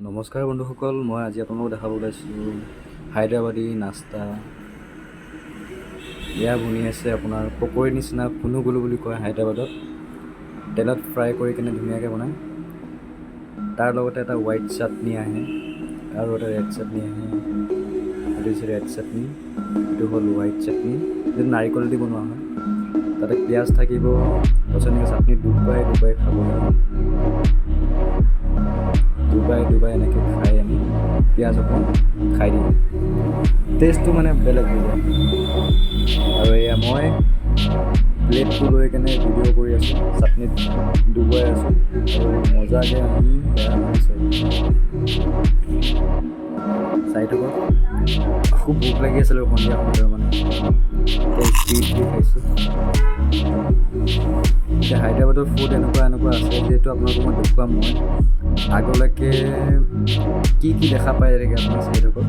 নমস্কাৰ বন্ধুসকল, মই আজি আপোনালোকক দেখাব ওলাইছোঁ হায়দৰাবাদী নাস্তা। এয়া বনি আছে আপোনাৰ পকৰীৰ নিচিনা, পুনুগুলু বুলি কয় হায়দৰাবাদত। তেলত ফ্ৰাই কৰি কিনে ধুনীয়াকৈ বনায়। তাৰ লগতে এটা হোৱাইট চাটনি আহে আৰু এটা ৰেড চাটনি আহে। এইটো হৈছে ৰেড চাটনি, এইটো হ'ল হোৱাইট চাটনি, যিটো নাৰিকল দি বনোৱা হয়। তাতে পিঁয়াজ থাকিব, তাৰপিছত এনেকৈ চাটনি ডুবাই ডুবাই খাব লাগে। ডুবাই এনেকৈ খাই আমি পিঁয়াজ অকণ খাই দিওঁ। টেষ্টটো মানে বেলেগ হৈ যায়। আৰু এয়া মই প্লেটটো লৈ কেনে ভিডিঅ' কৰি আছোঁ, চাটনিত ডুবাই আছোঁ আৰু মজাকৈ আমি বেয়া হৈছে চাই থাকক। খুব ভোক লাগি আছিলে সন্ধিয়া সময়ত, মানে স্পীড দি খাইছোঁ। এতিয়া হায়দৰাবাদৰ ফুড এনেকুৱা আছে, যিহেতু আপোনালোকক মই দেখুৱাম। মই আগলৈকে কি দেখা পাই থাকে আপোনাৰ চাই থাকক।